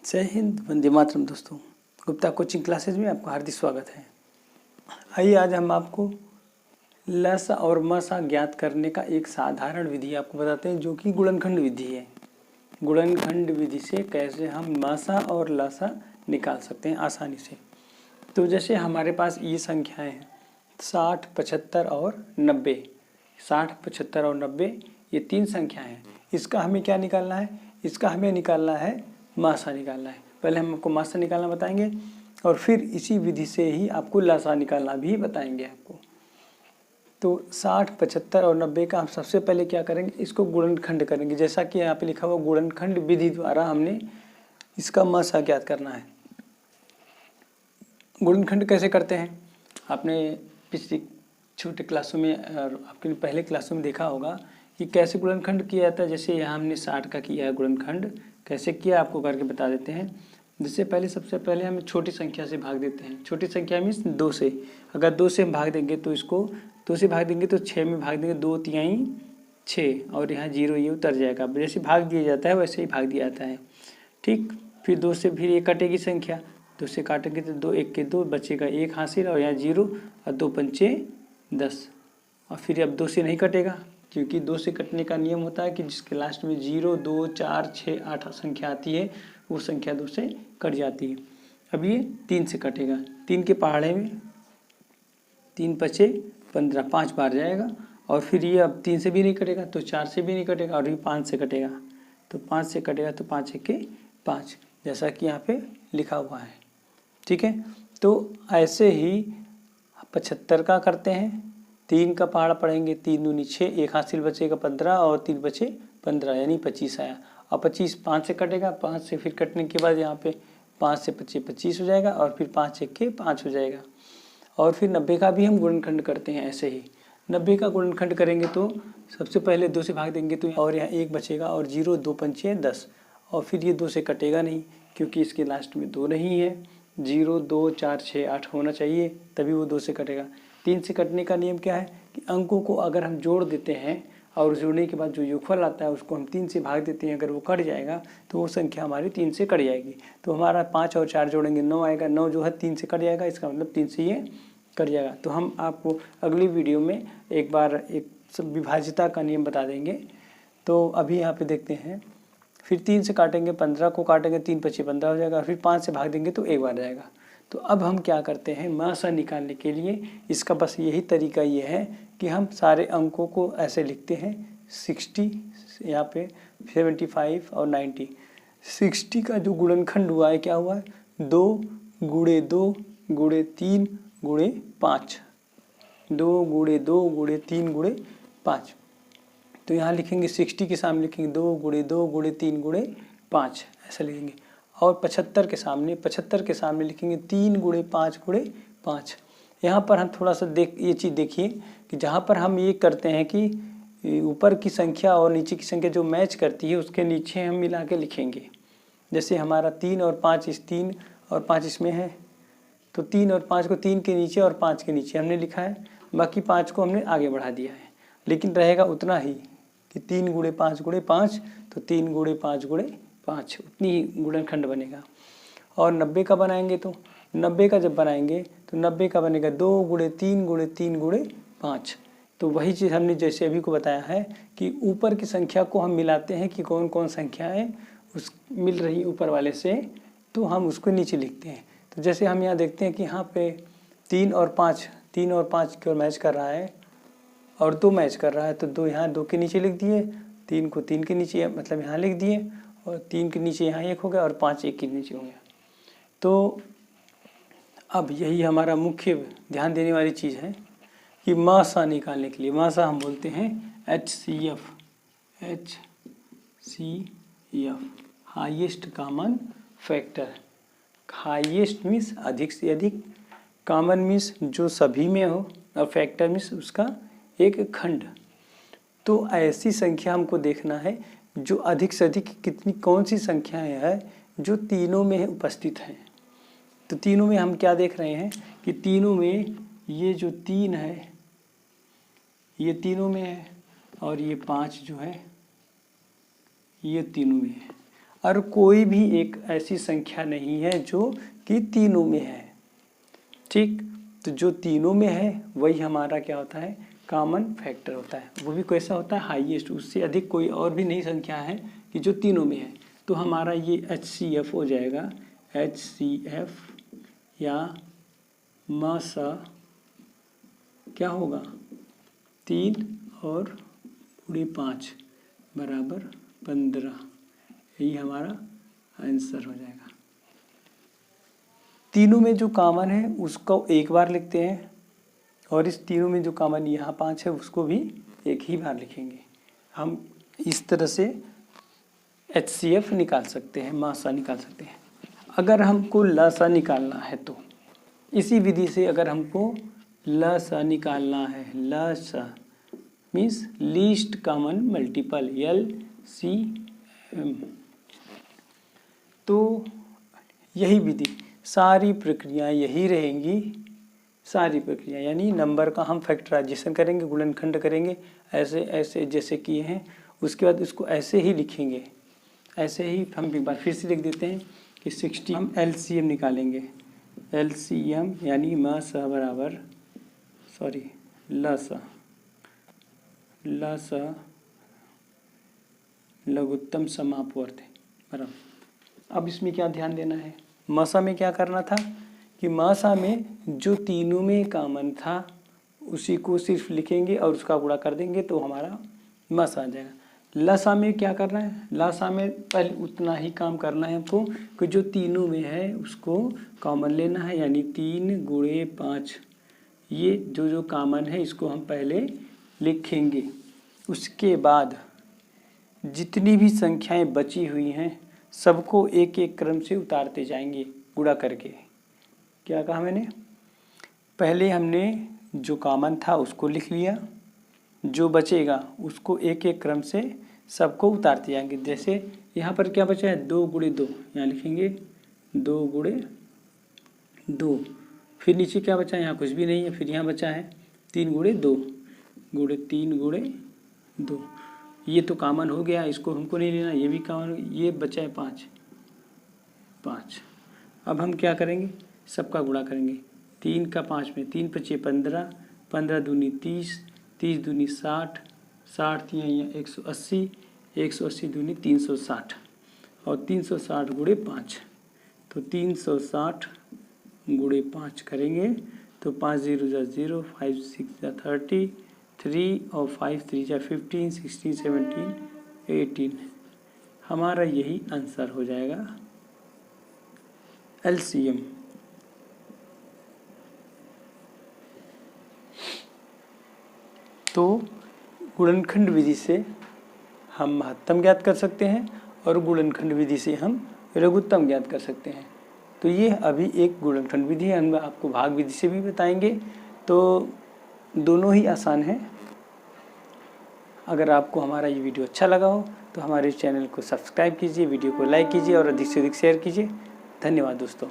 जय हिंद, वंदे मातरम। दोस्तों, Gupta coaching classes में आपका हार्दिक स्वागत है। आइए आज हम आपको लसा और मसा ज्ञात करने का एक साधारण विधि आपको बताते हैं, जो कि गुणनखंड विधि है। गुणनखंड विधि से कैसे हम मसा और लसा निकाल सकते हैं आसानी से। तो जैसे हमारे पास ये संख्याएं हैं 60, 75 और 90। 60, 75 और 90 ये तीन संख्याएं हैं। इसका हमें क्या निकालना है? इसका हमें निकालना है मासा निकालना है। पहले हम आपको मासा निकालना बताएंगे और फिर इसी विधि से ही आपको लसा निकालना भी बताएंगे आपको। तो 60, 75 और 90 का हम सबसे पहले क्या करेंगे, इसको गुणनखंड करेंगे। जैसा कि यहाँ पे लिखा हुआ गुणनखंड विधि द्वारा हमने इसका मासा ज्ञात करना है। गुणनखंड कैसे करते हैं? आपने पिछली छोटे क्लासों में और आपके पहले क्लासों में देखा होगा कि कैसे गुणनखंड किया जाता है। जैसे यहाँ हमने 60 का किया है गुणनखंड, कैसे किया आपको करके बता देते हैं। जिससे पहले सबसे पहले हम छोटी संख्या से भाग देते हैं। छोटी संख्या मीन्स 2 से। अगर 2 से हम भाग देंगे तो इसको 2 से भाग देंगे तो 6 में भाग देंगे, 2 तिहाई 6 और यहाँ 0 ये उतर जाएगा। जैसे भाग दिया जाता है वैसे ही भाग दिया जाता है, ठीक। फिर 2 से फिर ये कटेगी संख्या, 2 से काटेंगे तो 2 1 के 2 बचेगा 1 हासिल और यहाँ 0 और 2 पंचे 10। और फिर अब 2 से नहीं कटेगा, क्योंकि 2 से कटने का नियम होता है कि जिसके लास्ट में 0, 2, 4, 6, 8 संख्या आती है वो संख्या 2 से कट जाती है। अब ये 3 से कटेगा, 3 के पहाड़े में 3 पचे 15, 5 बार जाएगा। और फिर ये अब 3 से भी नहीं कटेगा तो 4 से भी नहीं कटेगा और ये 5 से कटेगा। तो 5 से कटेगा तो 5 1 के 5, जैसा कि यहाँ पे लिखा हुआ है, ठीक है। तो ऐसे ही 75 का करते हैं। 3 का पहाड़ा पढ़ेंगे, 3 दूनी 6, 1 हासिल बचेगा 15 और 3 बचे 15 यानी 25 आया। और 25 5 से कटेगा, 5 से फिर कटने के बाद यहाँ पे 5 से 25 25 हो जाएगा और फिर 5 1 के 5 हो जाएगा। और फिर 90 का भी हम गुणनखंड करते हैं ऐसे ही। 90 का गुणनखंड करेंगे तो सबसे पहले 2 से भाग देंगे तो और यहाँ 1 बचेगा और 0, 2 पंचे 10। और फिर ये 2 से कटेगा नहीं, क्योंकि इसके लास्ट में 2 नहीं है। 0, 2, 4, 6, 8 होना चाहिए, तभी वो 2 से कटेगा। 3 से कटने का नियम क्या है कि अंकों को अगर हम जोड़ देते हैं और जोड़ने के बाद जो योगफल आता है उसको हम 3 से भाग देते हैं, अगर वो कट जाएगा तो वो संख्या हमारी 3 से कट जाएगी। तो हमारा 5 और 4 जोड़ेंगे 9 आएगा, 9 जो है 3 से कट जाएगा, इसका मतलब 3 से ये कट जाएगा। तो हम आपको अगली वीडियो में एक बार एक विभाज्यता का नियम बता देंगे। तो अभी यहाँ पे देखते हैं। फिर 3 से काटेंगे, 15 को काटेंगे, 3 पचे 15 हो जाएगा। फिर 5 से भाग देंगे तो एक बार जाएगा। तो अब हम क्या करते हैं मासा निकालने के लिए, इसका बस यही तरीका ये है कि हम सारे अंकों को ऐसे लिखते हैं 60, यहाँ पे 75 और 90। 60 का जो गुणनखंड हुआ है क्या हुआ है, 2 गुणे 2 गुणे 3 गुणे 5, 2 गुणे 2 गुणे 3 गुणे 5। तो यहाँ लिखेंगे 60 के सामने लिखेंगे 2 गुणे 2 गुणे 3 गुणे 5, ऐसा लिखेंगे। और 75 के सामने लिखेंगे 3 गुणे 5 गुणे 5। यहाँ पर हम थोड़ा सा ये चीज़ देखिए कि जहाँ पर हम ये करते हैं कि ऊपर की संख्या और नीचे की संख्या जो मैच करती है उसके नीचे हम मिला के लिखेंगे। जैसे हमारा 3 और 5 3 और 5 इसमें है, तो 3 और 5 को 3 के नीचे और 5 के नीचे हमने लिखा है, बाकी 5 को हमने आगे बढ़ा दिया है। लेकिन रहेगा उतना ही कि 3 गुणे 5 गुणे 5, तो 3 गुणे 5 गुणे 5 उतनी ही गुणनखंड बनेगा। और 90 का बनाएंगे तो 90 का जब बनाएंगे तो 90 का बनेगा 2 गुणे 3 गुणे 3 गुणे 5। तो वही चीज़ हमने जैसे अभी को बताया है कि ऊपर की संख्या को हम मिलाते हैं कि कौन कौन संख्याएं उस मिल रही ऊपर वाले से, तो हम उसको नीचे लिखते हैं। तो जैसे हम यहाँ देखते हैं कि यहाँ पे 3 और 5 की ओर मैच कर रहा है और 2 मैच कर रहा है, तो 2 यहाँ 2 के नीचे लिख दिए, 3 को 3 के नीचे मतलब यहाँ लिख दिए, और 3 के नीचे यहाँ 1 हो गया और 5 1 के नीचे हो गया। तो अब यही हमारा मुख्य ध्यान देने वाली चीज़ है कि मासा निकालने के लिए, मासा हम बोलते हैं HCF, highest common factor. Highest means अधिक से अधिक, कॉमन मीन्स जो सभी में हो, और फैक्टर मीन्स उसका एक खंड। तो ऐसी संख्या हमको देखना है जो अधिक से अधिक कितनी कौन सी संख्याएं है जो तीनों में उपस्थित हैं। तो तीनों में हम क्या देख रहे हैं कि तीनों में ये जो 3 है ये तीनों में है, और ये 5 जो है ये तीनों में है। और कोई भी एक ऐसी संख्या नहीं है जो कि तीनों में है। ठीक, तो जो तीनों में है वही हमारा क्या होता है, कॉमन फैक्टर होता है। वो भी कैसा होता है, हाईएस्ट, उससे अधिक कोई और भी नहीं संख्या है कि जो तीनों में है। तो हमारा ये HCF हो जाएगा, HCF या मासा क्या होगा, 3 और 5 बराबर 15, यही हमारा आंसर हो जाएगा। तीनों में जो कॉमन है उसको एक बार लिखते हैं और इस तीनों में जो कॉमन यहाँ 5 है उसको भी एक ही बार लिखेंगे। हम इस तरह से HCF निकाल सकते हैं, मासा निकाल सकते हैं। अगर हमको लसा निकालना है तो इसी विधि से अगर हमको लसा निकालना है, लसा means least common multiple, LCM, तो यही विधि, सारी प्रक्रिया यही रहेंगी। सारी प्रक्रिया यानी नंबर का हम फैक्टराइजेशन करेंगे, गुणनखंड करेंगे ऐसे ऐसे जैसे किए हैं, उसके बाद उसको ऐसे ही लिखेंगे। ऐसे ही हम एक बार फिर से लिख देते हैं कि 60, हम LCM निकालेंगे। LCM यानी मासा बराबर लसा लघुत्तम समापवर्त बराबर। अब इसमें क्या ध्यान देना है, मासा में क्या करना था कि मासा में जो तीनों में कॉमन था उसी को सिर्फ लिखेंगे और उसका गुणा कर देंगे तो हमारा मासा आ जाएगा। लसा में क्या करना है, लसा में पहले उतना ही काम करना है हमको कि जो तीनों में है उसको कॉमन लेना है, यानी 3 गुणे 5, ये जो जो कॉमन है इसको हम पहले लिखेंगे। उसके बाद जितनी भी संख्याएं बची हुई हैं सबको एक एक क्रम से उतारते जाएंगे गुणा करके। क्या कहा मैंने, पहले हमने जो कॉमन था उसको लिख लिया, जो बचेगा उसको एक एक क्रम से सबको उतारते जाएंगे। जैसे यहाँ पर क्या बचा है, 2 गुणे 2, यहाँ लिखेंगे 2 गुणे 2। फिर नीचे क्या बचा है, यहाँ कुछ भी नहीं है। फिर यहाँ बचा है 3 गुणे 2 गुणे 3 गुणे 2, ये तो कॉमन हो गया, इसको हमको नहीं लेना, ये भी कॉमन। ये बचा है 5। अब हम क्या करेंगे, सबका गुणा करेंगे। 3 का 5 में 3 पचे 15, 15 दूनी 30, 30 दूनी 60, 60 3 180, 180 दूनी 360 और 360 गुणे 5, तो 360 गुणे 5 करेंगे तो 5 0 जा 0, 5 6 जा 30, 3 और 5 3 जा 15, 16 17 18, हमारा यही आंसर हो जाएगा LCM। तो गुणनखंड विधि से हम महत्तम ज्ञात कर सकते हैं और गुणनखंड विधि से हम लघुत्तम ज्ञात कर सकते हैं। तो ये अभी एक गुणनखंड विधि है, हम आपको भाग विधि से भी बताएंगे। तो दोनों ही आसान हैं। अगर आपको हमारा ये वीडियो अच्छा लगा हो तो हमारे चैनल को सब्सक्राइब कीजिए, वीडियो को लाइक कीजिए और अधिक से अधिक शेयर कीजिए। धन्यवाद दोस्तों।